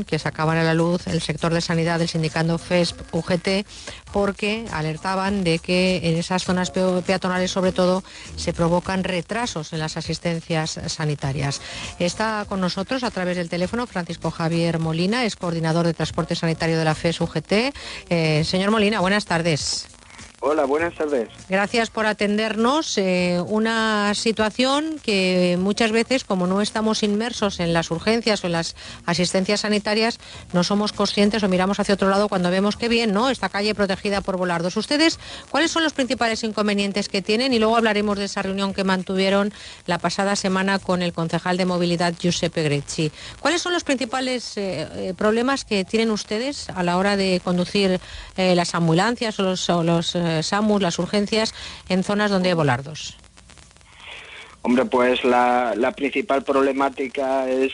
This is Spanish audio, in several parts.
que sacaban a la luz el sector de sanidad del sindicato FESP-UGT, porque alertaban de que en esas zonas peatonales, sobre todo, se provocan retrasos en las asistencias sanitarias. Está con nosotros a través del teléfono Francisco Javier Molina, es coordinador de transporte sanitario de la FES-UGT. Señor Molina, buenas tardes. Hola, buenas tardes. Gracias por atendernos. Una situación que muchas veces, como no estamos inmersos en las urgencias o en las asistencias sanitarias, no somos conscientes o miramos hacia otro lado cuando vemos que bien, ¿no?, esta calle protegida por volardos. ¿Ustedes cuáles son los principales inconvenientes que tienen? Y luego hablaremos de esa reunión que mantuvieron la pasada semana con el concejal de movilidad, Giuseppe Grecci. ¿Cuáles son los principales problemas que tienen ustedes a la hora de conducir las ambulancias o los SAMUs, las urgencias, en zonas donde hay volardos? Hombre, pues la principal problemática es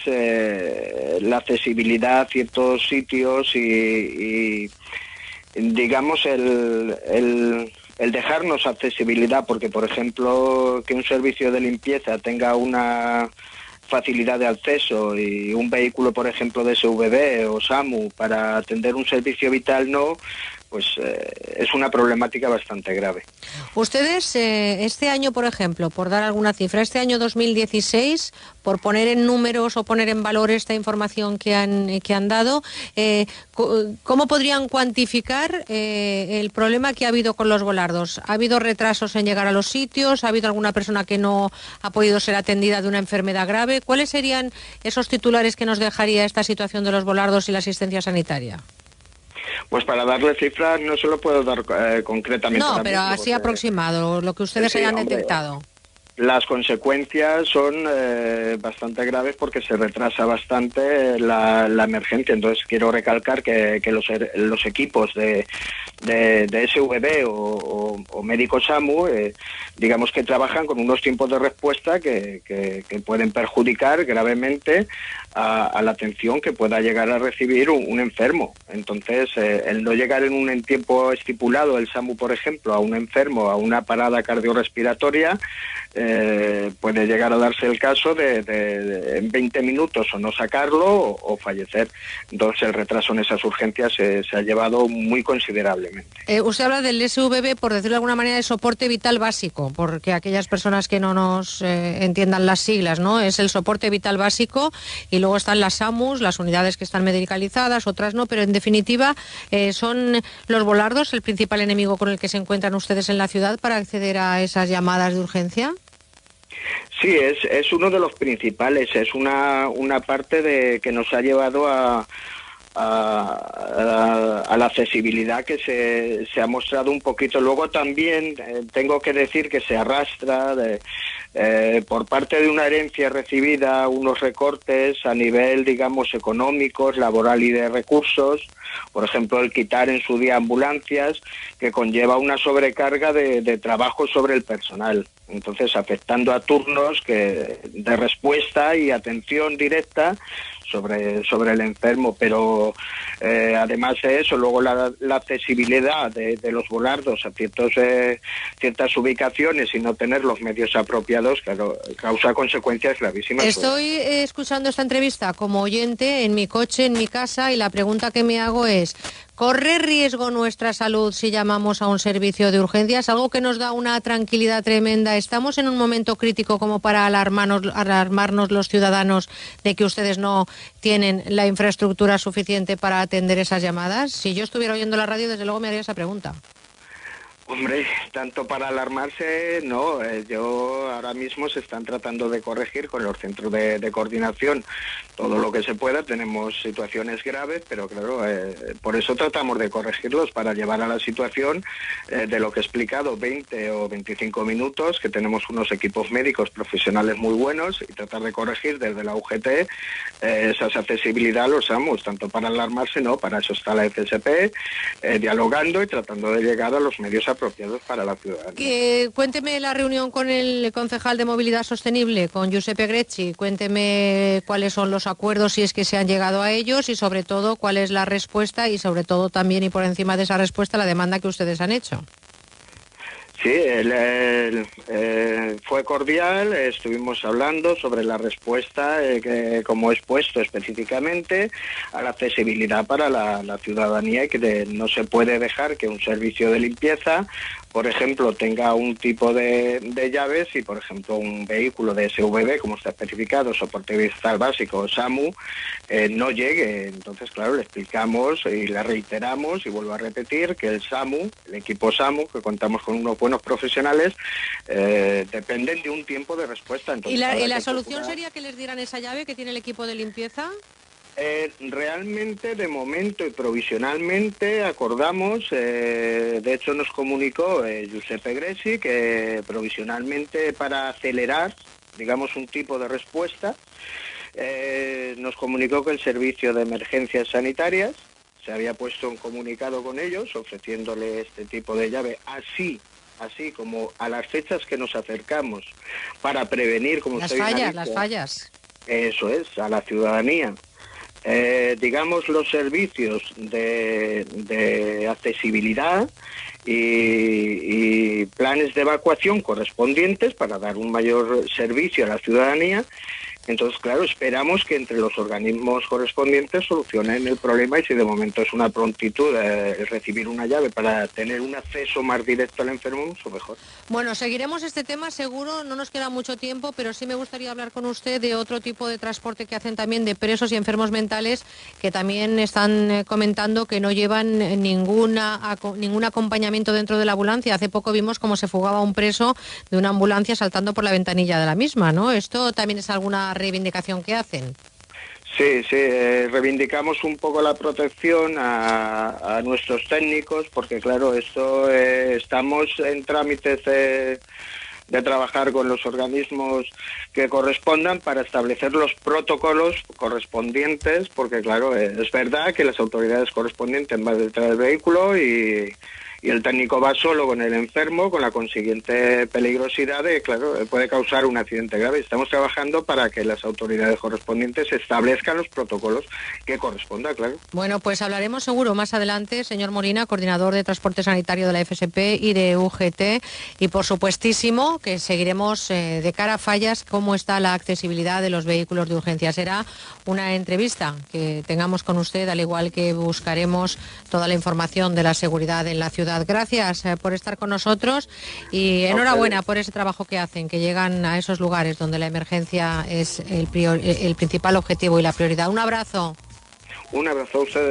la accesibilidad a ciertos sitios y digamos, el dejarnos accesibilidad, porque, por ejemplo, que un servicio de limpieza tenga una facilidad de acceso y un vehículo, por ejemplo, de SVB o SAMU para atender un servicio vital no, pues es una problemática bastante grave. Ustedes, este año, por ejemplo, por dar alguna cifra, este año 2016, por poner en números o poner en valor esta información que han dado, ¿cómo podrían cuantificar el problema que ha habido con los volardos? ¿Ha habido retrasos en llegar a los sitios? ¿Ha habido alguna persona que no ha podido ser atendida de una enfermedad grave? ¿Cuáles serían esos titulares que nos dejaría esta situación de los volardos y la asistencia sanitaria? Pues para darle cifras no se lo puedo dar concretamente. No, pero así aproximado, lo que ustedes hayan detectado. Las consecuencias son bastante graves porque se retrasa bastante la emergencia. Entonces quiero recalcar que los equipos de SVB o médicos SAMU, digamos que trabajan con unos tiempos de respuesta que pueden perjudicar gravemente a la atención que pueda llegar a recibir un enfermo. Entonces, el no llegar en un tiempo estipulado, el SAMU, por ejemplo, a un enfermo, a una parada cardiorrespiratoria, puede llegar a darse el caso de en 20 minutos o no sacarlo o fallecer. Entonces el retraso en esas urgencias se ha llevado muy considerablemente. Usted habla del SVB, por decirlo de alguna manera, de soporte vital básico, porque aquellas personas que no nos entiendan las siglas, ¿no? Es el soporte vital básico, y luego están las SAMUs, las unidades que están medicalizadas, otras no, pero en definitiva son los volardos el principal enemigo con el que se encuentran ustedes en la ciudad para acceder a esas llamadas de urgencia. Sí, es uno de los principales, es una parte que nos ha llevado a la accesibilidad que se ha mostrado un poquito. Luego también tengo que decir que se arrastra por parte de una herencia recibida unos recortes a nivel, digamos, económicos, laboral y de recursos. Por ejemplo, el quitar en su día ambulancias, que conlleva una sobrecarga de trabajo sobre el personal. Entonces, afectando a turnos de respuesta y atención directa sobre el enfermo, pero además de eso, luego la accesibilidad de los volardos a ciertas ubicaciones y no tener los medios apropiados, claro, causa consecuencias gravísimas. Estoy escuchando esta entrevista como oyente en mi coche, en mi casa, y la pregunta que me hago es: ¿corre riesgo nuestra salud si llamamos a un servicio de urgencias? Algo que nos da una tranquilidad tremenda. ¿Estamos en un momento crítico como para alarmarnos los ciudadanos de que ustedes no tienen la infraestructura suficiente para atender esas llamadas? Si yo estuviera oyendo la radio, desde luego me haría esa pregunta. Hombre, tanto para alarmarse, no. Yo ahora mismo se están tratando de corregir con los centros de coordinación todo lo que se pueda. Tenemos situaciones graves, pero claro, por eso tratamos de corregirlos, para llevar a la situación de lo que he explicado, 20 o 25 minutos, que tenemos unos equipos médicos profesionales muy buenos, y tratar de corregir desde la UGT esa accesibilidad a los SAMUs, tanto para alarmarse, no. Para eso está la FSP, dialogando y tratando de llegar a los medios apropiados para la ciudadanía. Cuénteme la reunión con el concejal de Movilidad Sostenible, con Giuseppe Grecci. Cuénteme cuáles son los acuerdos, si es que se han llegado a ellos, y sobre todo cuál es la respuesta, y sobre todo también, y por encima de esa respuesta, la demanda que ustedes han hecho. Sí, fue cordial, estuvimos hablando sobre la respuesta, que, como he expuesto específicamente, a la accesibilidad para la ciudadanía y que no se puede dejar que un servicio de limpieza, por ejemplo, tenga un tipo de llaves y, por ejemplo, un vehículo de SVB, como está especificado, soporte vital básico, SAMU, no llegue. Entonces, claro, le explicamos y le reiteramos y vuelvo a repetir que el SAMU, el equipo SAMU, que contamos con unos buenos profesionales, dependen de un tiempo de respuesta. Entonces, ¿Y la solución sería que les dieran esa llave que tiene el equipo de limpieza? Realmente, de momento y provisionalmente, acordamos, de hecho nos comunicó Giuseppe Greci, que provisionalmente, para acelerar, digamos, un tipo de respuesta, nos comunicó que el servicio de emergencias sanitarias se había puesto en comunicado con ellos, ofreciéndole este tipo de llave, así como a las fechas que nos acercamos, para prevenir, como las usted bien ha dicho, las fallas. Eso es, a la ciudadanía. Digamos, los servicios de accesibilidad y planes de evacuación correspondientes para dar un mayor servicio a la ciudadanía. Entonces, claro, esperamos que entre los organismos correspondientes solucionen el problema y si de momento es una prontitud recibir una llave para tener un acceso más directo al enfermo, mucho mejor. Bueno, seguiremos este tema seguro, no nos queda mucho tiempo, pero sí me gustaría hablar con usted de otro tipo de transporte que hacen también de presos y enfermos mentales, que también están comentando que no llevan ningún acompañamiento dentro de la ambulancia. Hace poco vimos cómo se fugaba un preso de una ambulancia saltando por la ventanilla de la misma, ¿no? ¿Esto también es alguna reivindicación que hacen? Sí, reivindicamos un poco la protección a nuestros técnicos, porque claro, esto estamos en trámites de trabajar con los organismos que correspondan para establecer los protocolos correspondientes, porque claro, es verdad que las autoridades correspondientes van detrás del vehículo y el técnico va solo con el enfermo, con la consiguiente peligrosidad de, claro, puede causar un accidente grave. Estamos trabajando para que las autoridades correspondientes establezcan los protocolos que corresponda, claro. Bueno, pues hablaremos seguro más adelante, señor Molina, coordinador de transporte sanitario de la FSP y de UGT, y por supuestísimo que seguiremos de cara a fallas cómo está la accesibilidad de los vehículos de urgencia. Será una entrevista que tengamos con usted, al igual que buscaremos toda la información de la seguridad en la ciudad. Gracias por estar con nosotros y enhorabuena por ese trabajo que hacen, que llegan a esos lugares donde la emergencia es el principal objetivo y la prioridad. Un abrazo. Un abrazo a ustedes.